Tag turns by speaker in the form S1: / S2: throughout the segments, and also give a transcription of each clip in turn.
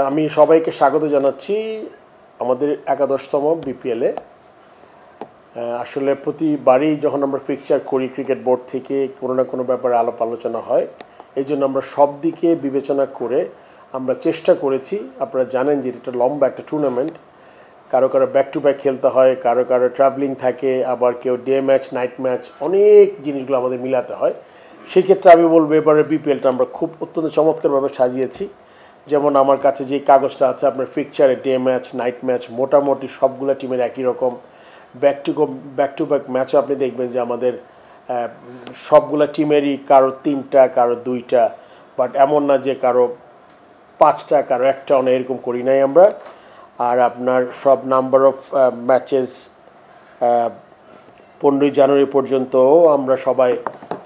S1: আমি সবাইকে স্বাগত জানাচ্ছি আমাদের একাদশতম বিপিএলে। আসলে প্রতিবারই যখন আমরা ফিক্সচার করি ক্রিকেট বোর্ড থেকে কোনো না কোনো ব্যাপারে আলাপ আলোচনা হয়, এই জন্য আমরা সব দিকে বিবেচনা করে আমরা চেষ্টা করেছি। আপনারা জানেন যে এটা লম্বা একটা টুর্নামেন্ট, কারো কারো ব্যাক টু ব্যাক খেলতে হয়, কারো কারো ট্রাভেলিং থাকে, আবার কেউ ডে ম্যাচ নাইট ম্যাচ, অনেক জিনিসগুলো আমাদের মিলাতে হয়। সেক্ষেত্রে আমি বলবো এবারে বিপিএলটা আমরা খুব অত্যন্ত চমৎকারভাবে সাজিয়েছি। যেমন আমার কাছে যে কাগজটা আছে, আপনার ফিক্সচারে ডে ম্যাচ নাইট ম্যাচ মোটামুটি সবগুলো টিমের একই রকম। ব্যাক টু ব্যাক ম্যাচও আপনি দেখবেন যে আমাদের সবগুলো টিমেরই কারো 3টা কারো 2টা, বাট এমন না যে কারো 5টা কারো 1টাও না, এরকম করি নাই আমরা। আর আপনার সব নাম্বার অফ ম্যাচেস 15ই জানুয়ারি পর্যন্তও আমরা সবাই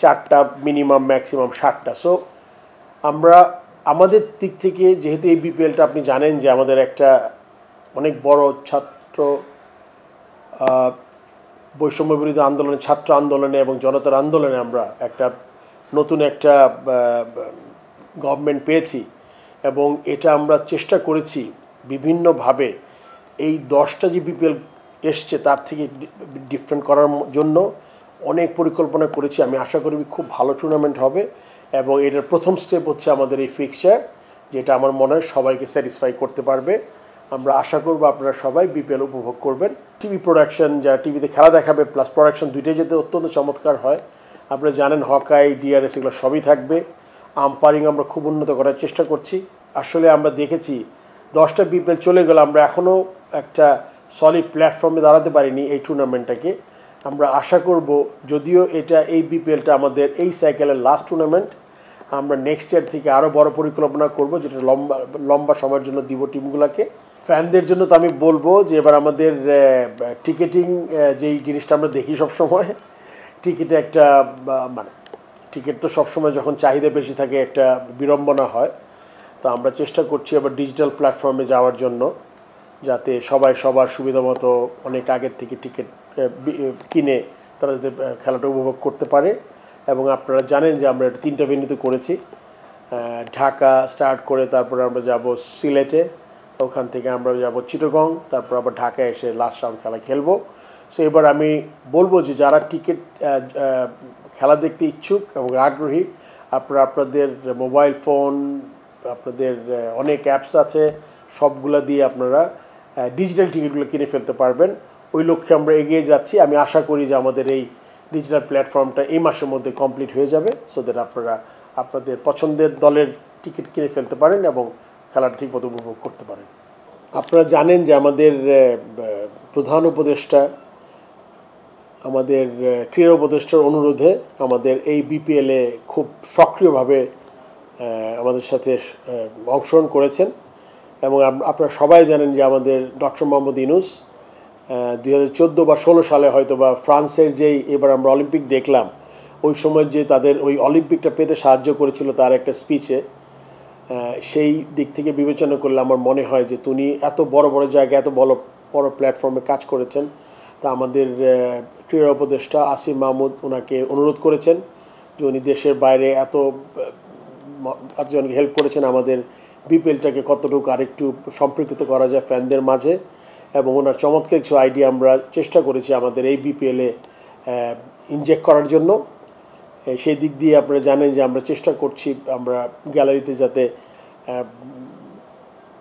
S1: 4টা মিনিমাম ম্যাক্সিমাম 7টা। সো আমরা আমাদের দিক থেকে, যেহেতু এই বিপিএলটা আপনি জানেন যে আমাদের একটা অনেক বড় ছাত্র বৈষম্য বিরোধী আন্দোলনে, ছাত্র আন্দোলনে এবং জনতার আন্দোলনে আমরা একটা নতুন একটা গভর্নমেন্ট পেয়েছি, এবং এটা আমরা চেষ্টা করেছি বিভিন্নভাবে এই 10টা যে বিপিএল এসছে তার থেকে ডিফারেন্ট করার জন্য অনেক পরিকল্পনা করেছি। আমি আশা করি খুব ভালো টুর্নামেন্ট হবে, এবং এটার প্রথম স্টেপ হচ্ছে আমাদের এই ফিক্সচার, যেটা আমার মনে হয় সবাইকে স্যাটিসফাই করতে পারবে। আমরা আশা করব আপনারা সবাই বিপিএল উপভোগ করবেন। টিভি প্রোডাকশন, যারা টিভিতে খেলা দেখাবে, প্লাস প্রোডাকশন, দুইটাই যাতে অত্যন্ত চমৎকার হয়। আপনারা জানেন হকাই, ডিআরএস এগুলো সবই থাকবে। আম্পায়ারিং আমরা খুব উন্নত করার চেষ্টা করছি। আসলে আমরা দেখেছি 10টা বিপিএল চলে গেল, আমরা এখনও একটা সলিড প্ল্যাটফর্মে দাঁড়াতে পারিনি এই টুর্নামেন্টটাকে। আমরা আশা করব, যদিও এই বিপিএলটা আমাদের এই সাইকেলের লাস্ট টুর্নামেন্ট, আমরা নেক্সট ইয়ার থেকে আরও বড় পরিকল্পনা করব, যেটা লম্বা সময়ের জন্য দিব টিমগুলোকে। ফ্যানদের জন্য তো আমি বলবো যে এবার আমাদের টিকেটিং, যেই জিনিসটা আমরা দেখি সবসময়, টিকিটে একটা মানে টিকিট তো সবসময় যখন চাহিদা বেশি থাকে একটা বিড়ম্বনা হয়। তো আমরা চেষ্টা করছি এবার ডিজিটাল প্ল্যাটফর্মে যাওয়ার জন্য, যাতে সবাই সবার সুবিধা মতো অনেক আগের থেকে টিকিট কিনে তারা যাতে খেলাটা উপভোগ করতে পারে। এবং আপনারা জানেন যে আমরা 3টা ভেন্যুতে করেছি। ঢাকা স্টার্ট করে তারপরে আমরা যাব সিলেটে, ওখান থেকে আমরা যাব চিটাগং, তারপর আবার ঢাকায় এসে লাস্ট রাউন্ড খেলা খেলবো। সো এবার আমি বলবো যে যারা টিকিট খেলা দেখতে ইচ্ছুক এবং আগ্রহী, আপনারা আপনাদের মোবাইল ফোন, আপনাদের অনেক অ্যাপস আছে, সবগুলো দিয়ে আপনারা ডিজিটাল টিকিটগুলো কিনে ফেলতে পারবেন। ওই লক্ষ্যে আমরা এগিয়ে যাচ্ছি। আমি আশা করি যে আমাদের এই ডিজিটাল প্ল্যাটফর্মটা এই মাসের মধ্যে কমপ্লিট হয়ে যাবে, সো দ্যাট আপনারা আপনাদের পছন্দের দলের টিকিট কিনে ফেলতে পারেন এবং খেলাটা ঠিকমতো উপভোগ করতে পারেন। আপনারা জানেন যে আমাদের প্রধান উপদেষ্টা, আমাদের ক্রীড়া উপদেষ্টার অনুরোধে আমাদের এই বিপিএলে খুব সক্রিয়ভাবে আমাদের সাথে অংশগ্রহণ করেছেন। এবং আপনারা সবাই জানেন যে আমাদের ডক্টর মোহাম্মদ ইউনূস 2014 বা 16 সালে হয়তো বা ফ্রান্সের যেই এবার আমরা অলিম্পিক দেখলাম, ওই সময় যে তাদের ওই অলিম্পিকটা পেতে সাহায্য করেছিল তার একটা স্পিচে, সেই দিক থেকে বিবেচনা করলে আমার মনে হয় যে তিনি এত বড় বড় জায়গায়, এত বড় প্ল্যাটফর্মে কাজ করেছেন। তা আমাদের ক্রীড়া উপদেষ্টা আসিফ মাহমুদ ওনাকে অনুরোধ করেছেন যে উনি দেশের বাইরে এতজনকে হেল্প করেছেন, আমাদের বিপিএলটাকে কতটুকু আরেকটু সম্পর্কিত করা যায় ফ্যানদের মাঝে। এবং ওনার চমৎকার কিছু আইডিয়া আমরা চেষ্টা করেছি আমাদের এই বিপিএলে ইনজেক্ট করার জন্য। সেই দিক দিয়ে আপনারা জানেন যে আমরা চেষ্টা করছি আমরা গ্যালারিতে যাতে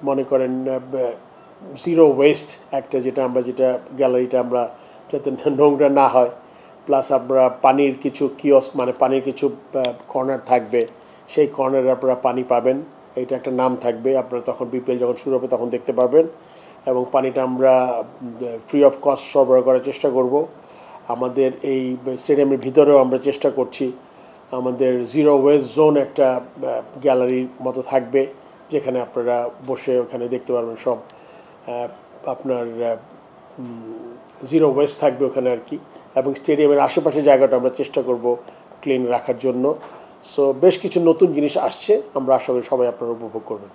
S1: মনে করেন জিরো ওয়েস্ট একটা, যেটা গ্যালারিটা আমরা যাতে নোংরা না হয়। প্লাস আমরা পানির কিছু কিওস্ক, মানে পানির কিছু কর্নার থাকবে, সেই কর্নারে আপনারা পানি পাবেন, এইটা একটা নাম থাকবে। আপনারা তখন বিপিএল যখন শুরু হবে তখন দেখতে পারবেন। এবং পানিটা আমরা ফ্রি অফ কস্ট সরবরাহ করার চেষ্টা করব। আমাদের এই স্টেডিয়ামের ভিতরেও আমরা চেষ্টা করছি আমাদের জিরো ওয়েস্ট জোন একটা গ্যালারির মতো থাকবে, যেখানে আপনারা বসে ওখানে দেখতে পারবেন সব আপনার জিরো ওয়েস্ট থাকবে ওখানে আর কি। এবং স্টেডিয়ামের আশেপাশে জায়গাটা আমরা চেষ্টা করব ক্লিন রাখার জন্য। সো বেশ কিছু নতুন জিনিস আসছে, আমরা আশা করি সবাই আপনারা উপভোগ করবেন।